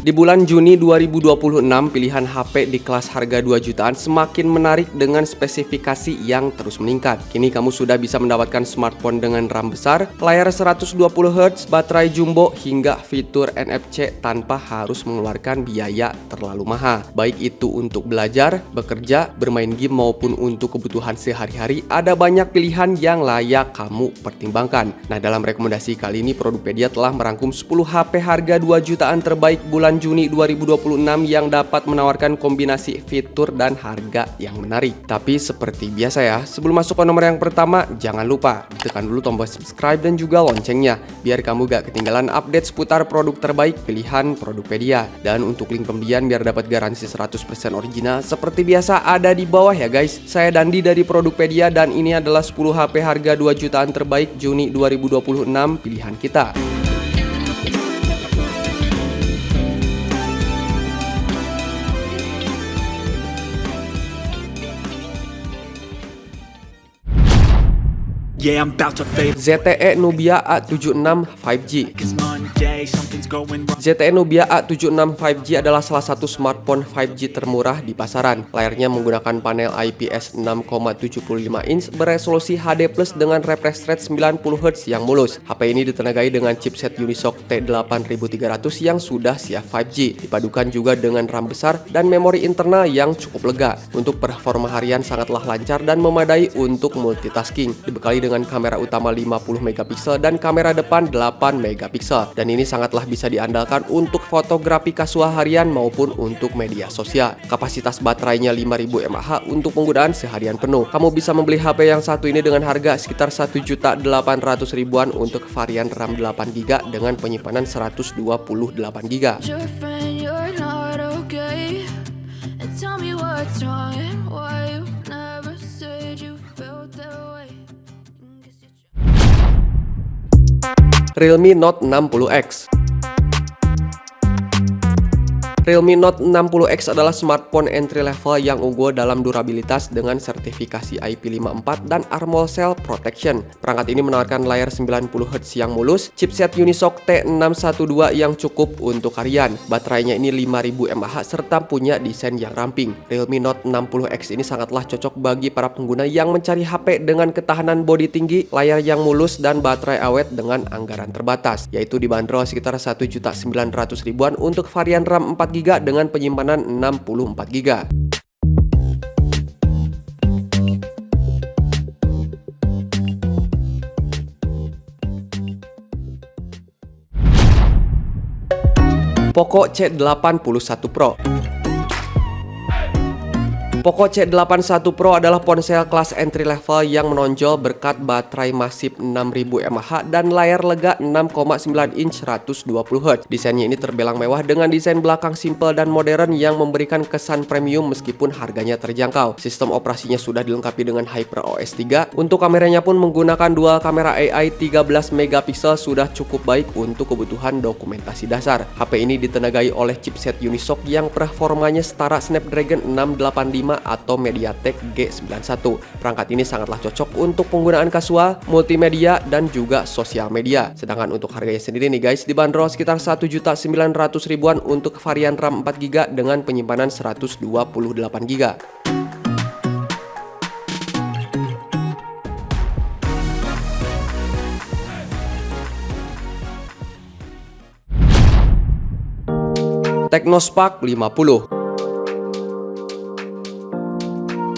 Di bulan Juni 2026, pilihan HP di kelas harga 2 jutaan semakin menarik dengan spesifikasi yang terus meningkat. Kini kamu sudah bisa mendapatkan smartphone dengan RAM besar, layar 120Hz, baterai jumbo, hingga fitur NFC tanpa harus mengeluarkan biaya terlalu mahal. Baik itu untuk belajar, bekerja, bermain game maupun untuk kebutuhan sehari-hari, ada banyak pilihan yang layak kamu pertimbangkan. Nah, dalam rekomendasi kali ini Produpedia telah merangkum 10 HP harga 2 jutaan terbaik bulan Juni 2026 yang dapat menawarkan kombinasi fitur dan harga yang menarik. Tapi seperti biasa ya, sebelum masuk ke nomor yang pertama, jangan lupa tekan dulu tombol subscribe dan juga loncengnya biar kamu gak ketinggalan update seputar produk terbaik pilihan Produpedia. Dan untuk link pembelian biar dapat garansi 100% original seperti biasa ada di bawah ya guys. Saya Dandi dari Produpedia dan ini adalah 10 HP harga 2 jutaan terbaik Juni 2026 pilihan kita. Yeah, I'm about to fade. ZTE Nubia A76 5G. It's Monday, something's going wrong. ZTE Nubia A76 5G adalah salah satu smartphone 5G termurah di pasaran. Layarnya menggunakan panel IPS 6,75 inch beresolusi HD+ dengan refresh rate 90Hz yang mulus. HP ini ditenagai dengan chipset Unisoc T8300 yang sudah siap 5G. Dipadukan juga dengan RAM besar dan memori internal yang cukup lega. Untuk performa harian sangatlah lancar dan memadai untuk multitasking. Dibekali dengan kamera utama 50 megapiksel dan kamera depan 8 megapiksel. Dan ini sangatlah bisa diandalkan untuk fotografi kasual harian maupun untuk media sosial. Kapasitas baterainya 5000 mAh untuk penggunaan seharian penuh. Kamu bisa membeli HP yang satu ini dengan harga sekitar 1.800.000-an untuk varian RAM 8GB dengan penyimpanan 128GB. Your friend, you're not okay. And tell me what's wrong and why you never said you felt that way. Realme Note 60X. Realme Note 60X adalah smartphone entry level yang unggul dalam durabilitas dengan sertifikasi IP54 dan AMOLED Protection. Perangkat ini menawarkan layar 90Hz yang mulus, chipset Unisoc T612 yang cukup untuk harian. Baterainya ini 5000 mAh serta punya desain yang ramping. Realme Note 60X ini sangatlah cocok bagi para pengguna yang mencari HP dengan ketahanan bodi tinggi, layar yang mulus, dan baterai awet dengan anggaran terbatas, yaitu dibanderol sekitar 1.900.000-an untuk varian RAM 4GB dengan penyimpanan 64GB. Poco C81 Pro. Poco C81 Pro adalah ponsel kelas entry level yang menonjol berkat baterai masif 6000 mAh dan layar lega 6,9 inch 120Hz. Desainnya ini terbilang mewah dengan desain belakang simple dan modern yang memberikan kesan premium meskipun harganya terjangkau. Sistem operasinya sudah dilengkapi dengan HyperOS 3. Untuk kameranya pun menggunakan dual kamera AI 13 megapiksel sudah cukup baik untuk kebutuhan dokumentasi dasar. HP ini ditenagai oleh chipset Unisoc yang performanya setara Snapdragon 685 atau MediaTek G91. Perangkat ini sangatlah cocok untuk penggunaan kasual, multimedia, dan juga sosial media. Sedangkan untuk harganya sendiri nih guys, dibanderol sekitar 1.900.000-an untuk varian RAM 4GB dengan penyimpanan 128GB. Technospark 50.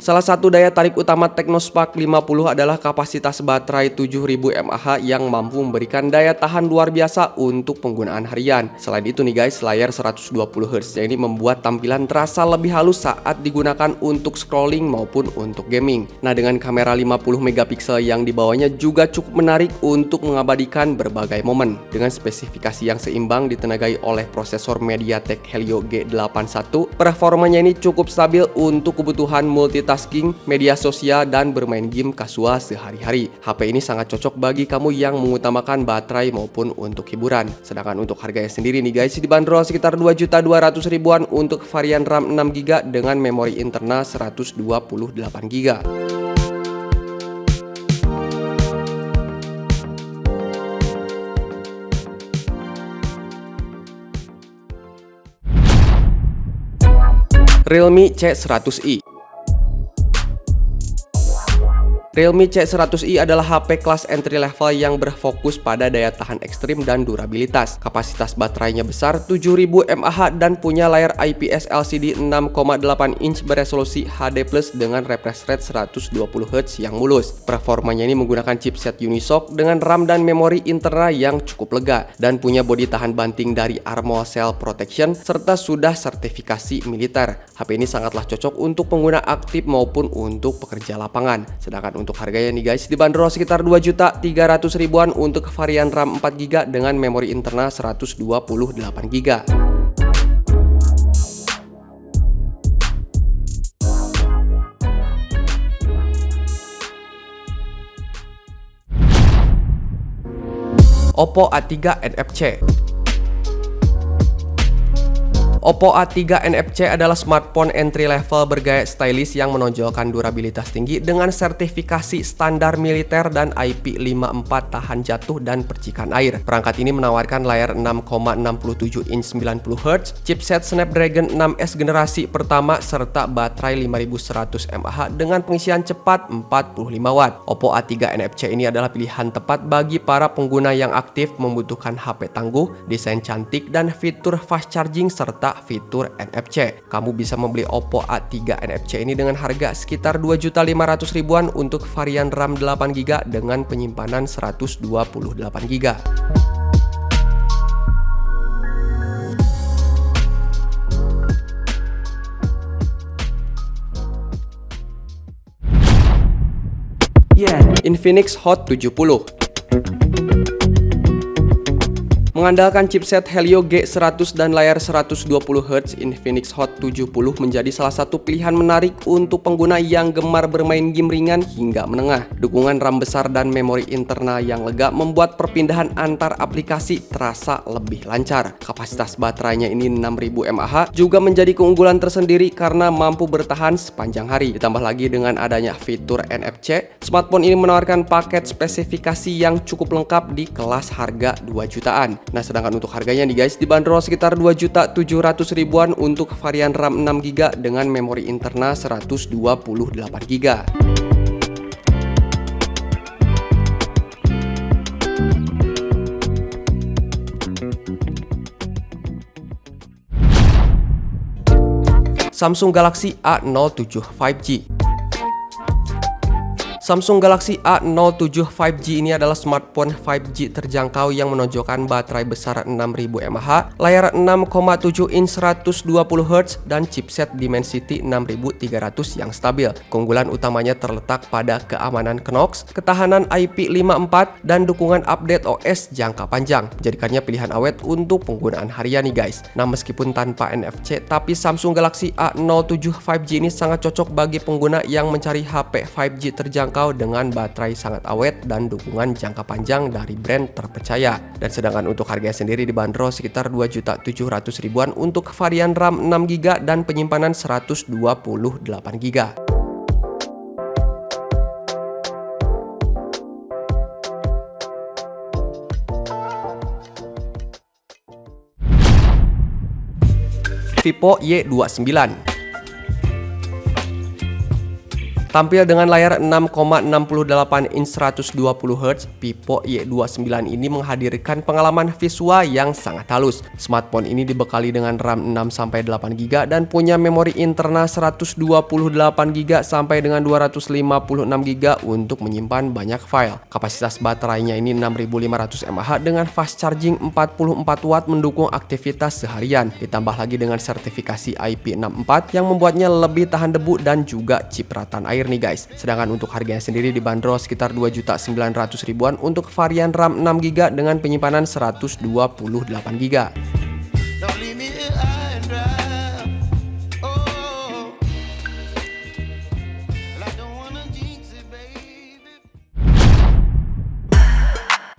Salah satu daya tarik utama Technospark 50 adalah kapasitas baterai 7000 mAh yang mampu memberikan daya tahan luar biasa untuk penggunaan harian. Selain itu nih guys, layar 120Hz ini membuat tampilan terasa lebih halus saat digunakan untuk scrolling maupun untuk gaming. Nah, dengan kamera 50 megapiksel yang dibawanya juga cukup menarik untuk mengabadikan berbagai momen. Dengan spesifikasi yang seimbang ditenagai oleh prosesor MediaTek Helio G81, performanya ini cukup stabil untuk kebutuhan multitasking, media sosial, dan bermain game kasual sehari-hari. HP ini sangat cocok bagi kamu yang mengutamakan baterai maupun untuk hiburan. Sedangkan untuk harganya sendiri nih guys, dibanderol sekitar 2.200.000-an untuk varian RAM 6GB dengan memori internal 128GB. Realme C100i. Realme C100i adalah HP kelas entry level yang berfokus pada daya tahan ekstrim dan durabilitas. Kapasitas baterainya besar 7000 mAh dan punya layar IPS LCD 6,8 inch beresolusi HD+ dengan refresh rate 120Hz yang mulus. Performanya ini menggunakan chipset Unisoc dengan RAM dan memori internal yang cukup lega dan punya bodi tahan banting dari Armor Cell Protection serta sudah sertifikasi militer. HP ini sangatlah cocok untuk pengguna aktif maupun untuk pekerja lapangan. Sedangkan untuk harganya nih guys, dibanderol sekitar 2.300.000-an untuk varian RAM 4GB dengan memori internal 128GB. Oppo A3 NFC. Oppo A3 NFC adalah smartphone entry level bergaya stylish yang menonjolkan durabilitas tinggi dengan sertifikasi standar militer dan IP54 tahan jatuh dan percikan air. Perangkat ini menawarkan layar 6,67 inch 90Hz, chipset Snapdragon 6S generasi pertama serta baterai 5100 mAh dengan pengisian cepat 45 Watt. Oppo A3 NFC ini adalah pilihan tepat bagi para pengguna yang aktif membutuhkan HP tangguh, desain cantik dan fitur fast charging serta fitur NFC. Kamu bisa membeli Oppo A3 NFC ini dengan harga sekitar 2.500.000-an untuk varian RAM 8GB dengan penyimpanan 128GB. Infinix Hot 70. Mengandalkan chipset Helio G100 dan layar 120Hz, Infinix Hot 70 menjadi salah satu pilihan menarik untuk pengguna yang gemar bermain game ringan hingga menengah. Dukungan RAM besar dan memori internal yang lega membuat perpindahan antar aplikasi terasa lebih lancar. Kapasitas baterainya ini 6000 mAh juga menjadi keunggulan tersendiri karena mampu bertahan sepanjang hari. Ditambah lagi dengan adanya fitur NFC, smartphone ini menawarkan paket spesifikasi yang cukup lengkap di kelas harga 2 jutaan. Nah, sedangkan untuk harganya nih guys, dibanderol sekitar 2.700.000-an untuk varian RAM 6GB dengan memori internal 128GB. Samsung Galaxy A07 5G. Samsung Galaxy A07 5G ini adalah smartphone 5G terjangkau yang menonjolkan baterai besar 6000 mAh, layar 6,7 inch 120Hz dan chipset Dimensity 6300 yang stabil. Keunggulan utamanya terletak pada keamanan Knox, ketahanan IP54 dan dukungan update OS jangka panjang, menjadikannya pilihan awet untuk penggunaan harian nih guys. Nah, meskipun tanpa NFC, tapi Samsung Galaxy A07 5G ini sangat cocok bagi pengguna yang mencari HP 5G terjangkau dengan baterai sangat awet dan dukungan jangka panjang dari brand terpercaya. Dan sedangkan untuk harganya sendiri dibanderol sekitar 2.700.000-an untuk varian RAM 6GB dan penyimpanan 128GB. Vivo Y29. Tampil dengan layar 6,68 inch 120Hz, Vivo Y29 ini menghadirkan pengalaman visual yang sangat halus. Smartphone ini dibekali dengan RAM 6-8GB dan punya memori internal 128GB sampai dengan 256GB untuk menyimpan banyak file. Kapasitas baterainya ini 6500 mAh dengan fast charging 44 Watt mendukung aktivitas seharian. Ditambah lagi dengan sertifikasi IP64 yang membuatnya lebih tahan debu dan juga cipratan air nih guys. Sedangkan untuk harganya sendiri dibanderol sekitar 2.900.000-an untuk varian RAM 6GB dengan penyimpanan 128GB.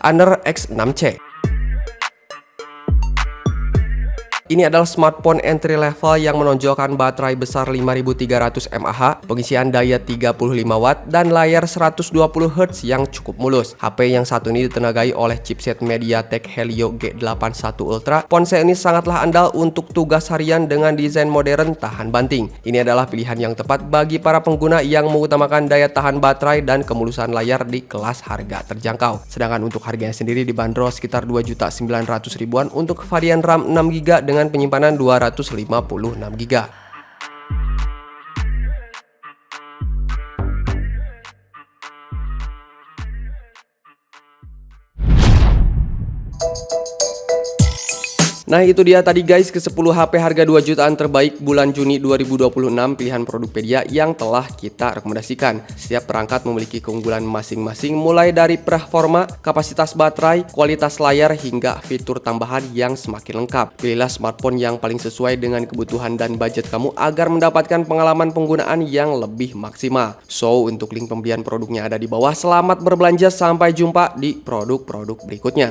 Honor X6C. Ini adalah smartphone entry level yang menonjolkan baterai besar 5300 mAh, pengisian daya 35 Watt, dan layar 120 Hz yang cukup mulus. HP yang satu ini ditenagai oleh chipset MediaTek Helio G81 Ultra. Ponsel ini sangatlah andal untuk tugas harian dengan desain modern tahan banting. Ini adalah pilihan yang tepat bagi para pengguna yang mengutamakan daya tahan baterai dan kemulusan layar di kelas harga terjangkau. Sedangkan untuk harganya sendiri dibanderol sekitar 2.900.000-an untuk varian RAM 6GB dengan penyimpanan 256GB. Nah itu dia tadi guys ke-10 HP harga 2 jutaan terbaik bulan Juni 2026 pilihan Produkpedia yang telah kita rekomendasikan. Setiap perangkat memiliki keunggulan masing-masing mulai dari performa, kapasitas baterai, kualitas layar hingga fitur tambahan yang semakin lengkap. Pilihlah smartphone yang paling sesuai dengan kebutuhan dan budget kamu agar mendapatkan pengalaman penggunaan yang lebih maksimal. So untuk link pembelian produknya ada di bawah. Selamat berbelanja, sampai jumpa di produk-produk berikutnya.